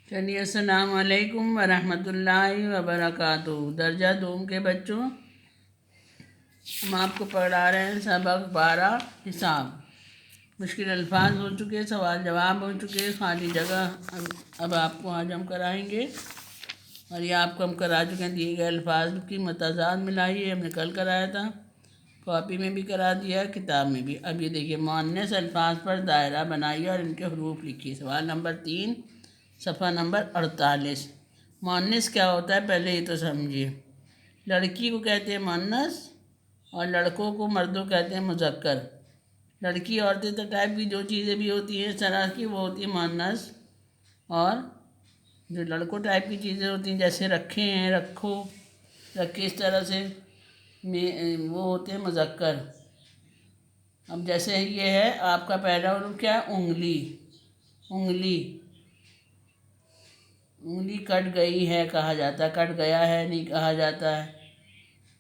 चलिए, अस्सलाम वालेकुम वरहमतुल्लाहि वबरकातुहू। दर्जा दूम के बच्चों, हम आपको पढ़ा रहे हैं सबक 12 हिसाब। मुश्किल अल्फाज हो चुके, सवाल जवाब हो चुके, खाली जगह अब आपको आज हम कराएंगे। और ये आपको हम करा चुके हैं। दिए गए अल्फाज की मतज़ाद मिलाई है, हमने कल कराया था। कॉपी में भी करा दिया, किताब में भी। अब ये देखिए, मुअन्नस अल्फाज पर दायरा बनाइए और इनके हरूफ लिखिए। सवाल नंबर 3, सफ़ा नंबर 48। मुअन्नस क्या होता है, पहले ये तो समझिए। लड़की को कहते हैं मुअन्नस और लड़कों को, मर्दों कहते हैं मुज़क्कर। लड़की औरतें तो टाइप की जो चीज़ें भी होती हैं इस तरह की, वो होती है मुअन्नस। और जो लड़कों टाइप की चीज़ें होती हैं, जैसे रखे हैं, रखो, रखे, इस तरह से में वो होते हैं मुज़क्कर। अब जैसे ये है आपका पहला हरूफ, क्या है? उंगली। उंगली, उंगली कट गई है कहा जाता है, कट गया है नहीं कहा जाता है।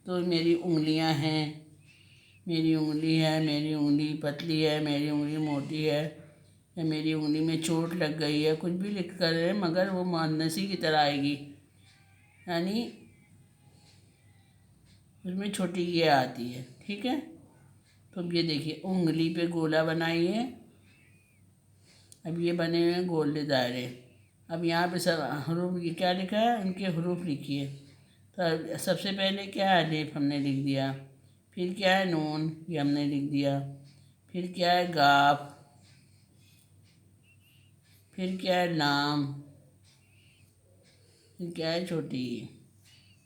तो मेरी उंगलियां हैं, मेरी उंगली है, मेरी उंगली पतली है, मेरी उंगली मोटी है, या मेरी उंगली में चोट लग गई है, कुछ भी लिख कर है, मगर वो मुअन्नसी की तरह आएगी, यानी उसमें छोटी ये आती है। ठीक है, तो अब ये देखिए, उंगली पे गोला बनाइए। अब ये बने हुए हैं गोले दायरे। अब यहाँ पे सब हरूफ, ये क्या लिखा है, इनके हरूफ लिखिए। तो सबसे पहले क्या है, अलिफ हमने लिख दिया। फिर क्या है, नून, ये हमने लिख दिया। फिर क्या है, गाफ। फिर क्या है, लाम। फिर क्या है, छोटी ई।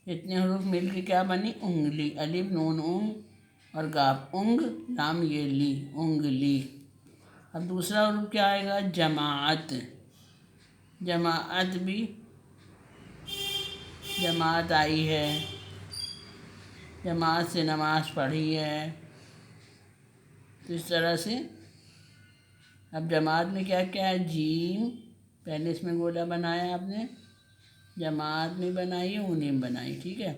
इतने हरूफ मिल के क्या बनी, उंगली। अलिफ, नून, उंग और गाफ। उंग, लाम, ये ली, उंगली। अब दूसरा हरूफ क्या आएगा, जमात। जमात भी, जमात आई है, जमात से नमाज पढ़ी है। तो इस तरह से अब जमात में क्या क्या है, जीम, पहले इसमें गोला बनाया आपने, जमात में बनाई, ऊनी में बनाई। ठीक है,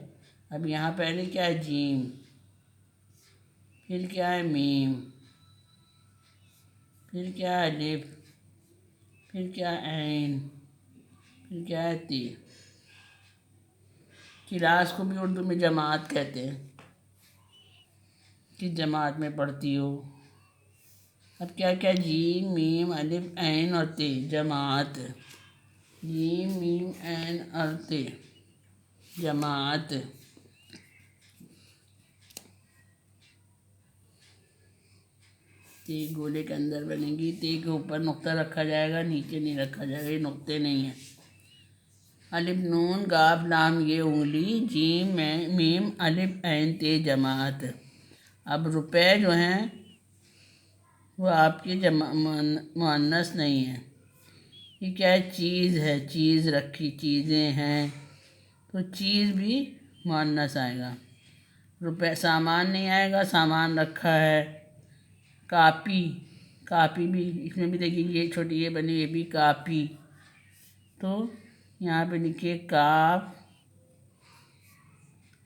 अब यहाँ पहले क्या है, जीम। फिर क्या है, मीम। फिर क्या है, अलिफ। फिर क्या है, ऐन। फिर क्या है, ती। क्लास को भी उर्दू में जमात कहते हैं, कि जमात में पढ़ती हो। अब क्या क्या, जीम, मीम, अलिफ, ऐन और ते, जमात। जीम, मीम, ऐन और ते, जमात। ते गोले के अंदर बनेगी, ते के ऊपर नुक्ता रखा जाएगा, नीचे नहीं रखा जाएगा, ये नुक्ते नहीं हैं। अलिफ, नून, गाफ, लाम, ये उंगली, जीम, मीम, अलिफ, ऐन, ते, जमात। अब रुपए जो हैं वो आपके मुअन्नस नहीं है। ये क्या है, चीज़ है, चीज़ रखी, चीज़ें हैं, तो चीज़ भी मुअन्नस आएगा। रुपए, सामान नहीं आएगा, सामान रखा है। कापी, कापी भी, इसमें भी देखिए ये छोटी ये बनी, ये भी कापी। तो यहाँ पे लिखिए काफ,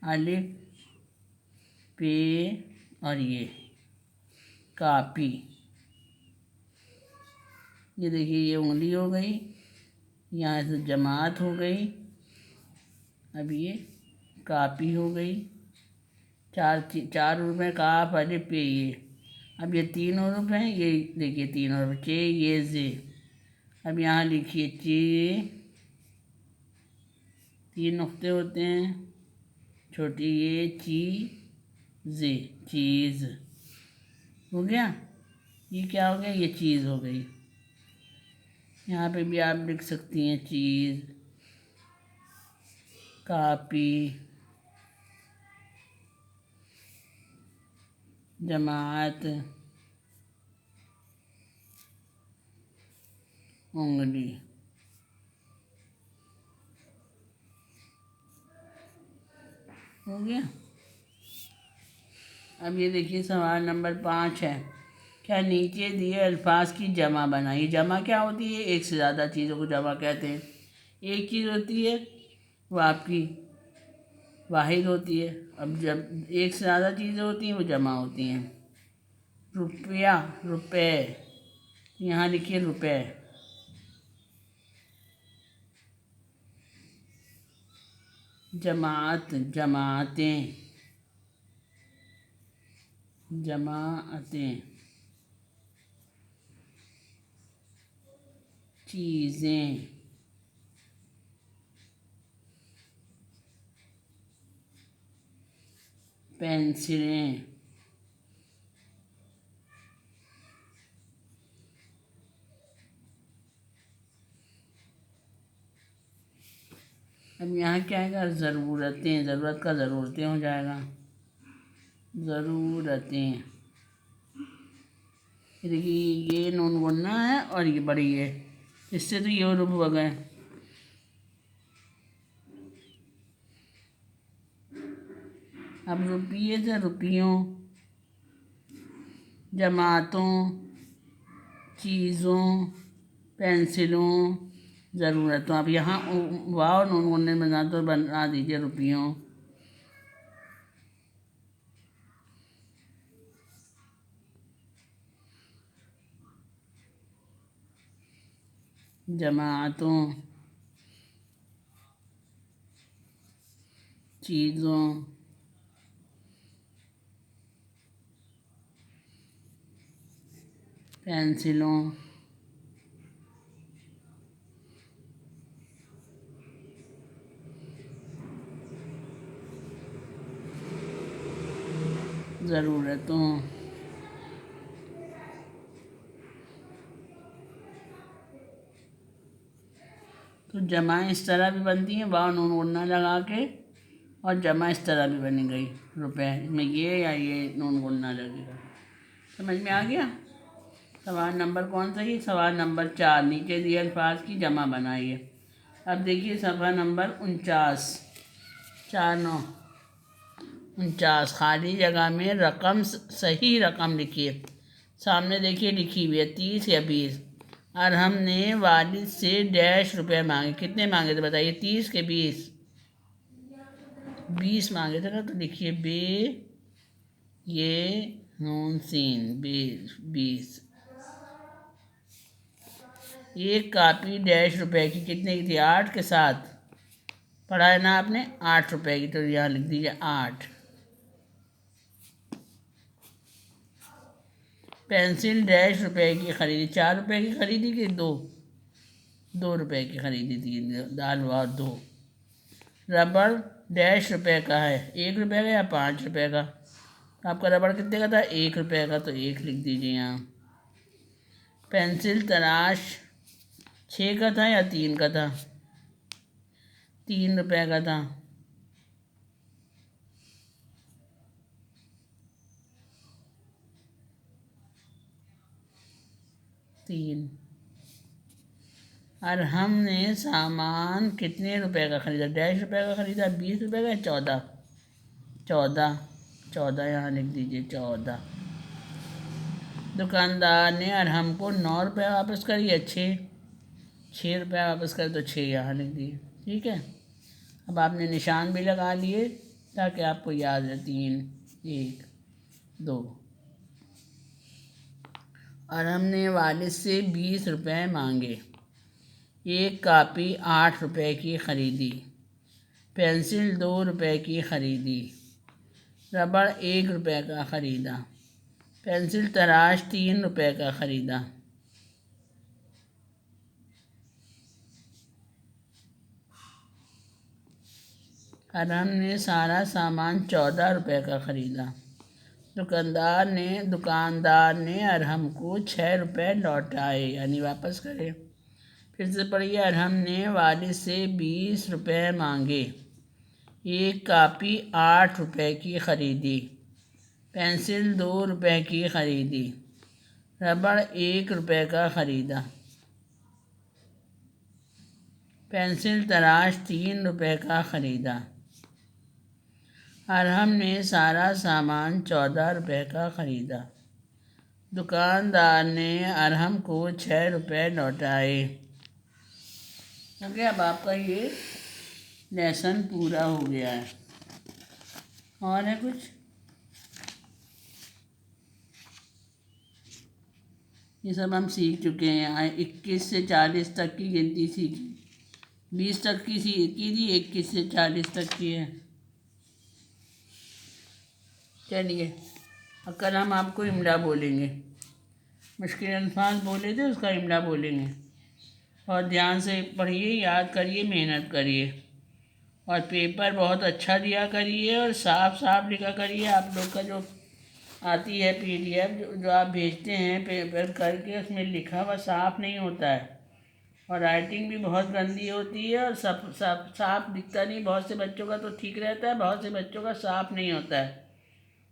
अलिफ, पे और ये कापी। ये देखिए, ये उंगली हो गई, यहाँ से जमात हो गई, अब ये कापी हो गई। चार हरूफ हैं, काफ, अलिफ, पे, ये। अब ये तीन हरूफ हैं, ये देखिए तीन हरूफ, चे, ये, जे। अब यहाँ लिखिए चे, तीन नुक्ते होते हैं, छोटी ये, ची, जे, चीज़ हो गया। ये क्या हो गया, ये चीज़ हो गई। यहाँ पे भी आप लिख सकती हैं, चीज़, कापी, जमात, उंगली। हो गया। अब ये देखिए, सवाल नंबर 5 है। क्या नीचे दिए अल्फाज की जमा बनाइए। जमा क्या होती है, एक से ज़्यादा चीज़ों को जमा कहते हैं। एक चीज़ होती है वो आपकी वाहिद होती है। अब जब एक से ज़्यादा चीज़ें होती हैं वो जमा होती हैं। रुपया, रुपए, यहाँ लिखिए रुपए। जमात, जमातें, जमातें। चीज़ें, पेंसिलें। अब यहाँ क्या आएगा? ज़रूरतें, ज़रूरत का ज़रूरतें हो जाएगा। ज़रूरतें। देखिए ये नून गुन्ना है और ये बड़ी है, इससे तो ये रुक हो गए। अब रुपये से रुपयों, जमातों, चीज़ों, पेंसिलों, ज़रूरतों। अब यहाँ वाव नून गुन्ने बना तो बना दीजिए रुपयों, जमातों, चीज़ों, पेंसिलों, ज़रूरतों। तो जमा इस तरह भी बनती है, वाव नून गुन्ना लगा के, और जमा इस तरह भी बन गई रुपए। इसमें ये या ये नून गुन्ना लगेगा। समझ में आ गया? सवाल नंबर कौन सा? ये सवाल नंबर 4। नीचे दिए अल्फाज की जमा बनाइए। अब देखिए सफ़ा नंबर 49, 4 9 49। खाली जगह में रकम, सही रकम लिखिए। सामने देखिए लिखी हुई है 30 या 20। और हमने वालिद से डैश रुपए मांगे। कितने मांगे थे बताइए? 30 के 20? 20 मांगे थे ना। तो लिखिए बे, ये नून सीन, 20। एक कापी डैश रुपए की कितने की थी? 8 के साथ। पढ़ा है ना आपने? 8 रुपए की। तो यहाँ लिख दीजिए 8। पेंसिल डैश रुपए की खरीदी। 4 रुपए की खरीदी कि 2? 2 रुपए की खरीदी थी। दाल वाह 2। रबड़ डैश रुपए का है। 1 रुपए का या 5 रुपए का? आपका रबड़ कितने का था? 1 रुपए का। तो 1 लिख दीजिए यहाँ। पेंसिल तराश 6 का था या 3 का था? 3 रुपए का था। 3। और हमने सामान कितने रुपए का ख़रीदा? डैश रुपए का ख़रीदा। 20 रुपए का या 14? 14। 14 यहाँ लिख दीजिए 14। दुकानदार ने और हमको 9 रुपये वापस करिए। 6 रुपये वापस कर तो 6 यहाँ लिख दिए। ठीक है। अब आपने निशान भी लगा लिए ताकि आपको याद रहे। 3 1 2। और हमने वालिद से 20 रुपये मांगे। एक कापी 8 रुपये की ख़रीदी। पेंसिल 2 रुपये की ख़रीदी। रबड़ 1 रुपये का ख़रीदा। पेंसिल तराश 3 रुपये का ख़रीदा। और हमने सारा सामान 14 रुपये का ख़रीदा। दुकानदार ने और हमको 6 रुपये लौटाए, यानी वापस करे। फिर से पढ़िए। और हमने वालिद से 20 रुपये मांगे। एक कापी 8 रुपये की ख़रीदी। पेंसिल 2 रुपये की ख़रीदी। रबड़ 1 रुपये का ख़रीदा। पेंसिल तराश 3 रुपये का ख़रीदा। और हमने सारा सामान 14 रुपये का ख़रीदा। दुकानदार ने और हमको 6 रुपये लौटाए। ओके, अब आपका ये लेसन पूरा हो गया है। और है कुछ? ये सब हम सीख चुके हैं। 21 से 40 तक की गिनती सीखी। 20 तक की थी, 21 से 40 तक की है। चलिए अब कल हम आपको इमला बोलेंगे, मुश्किल अल्फाज बोले थे उसका इमला बोलेंगे। और ध्यान से पढ़िए, याद करिए, मेहनत करिए और पेपर बहुत अच्छा दिया करिए और साफ साफ लिखा करिए। आप लोग का जो आती है PDF जो आप भेजते हैं पेपर करके, उसमें लिखा हुआ साफ नहीं होता है और राइटिंग भी बहुत गंदी होती है और सब साफ साफ दिखता नहीं। बहुत से बच्चों का तो ठीक रहता है, बहुत से बच्चों का साफ नहीं होता है।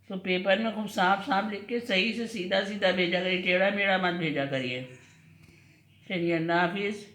तो पेपर में खूब साफ साफ लिख के सही से सीधा सीधा भेजा करिए, टेढ़ा मेढ़ा मत भेजा करिए। चलिए, अल्लाह हाफिज़।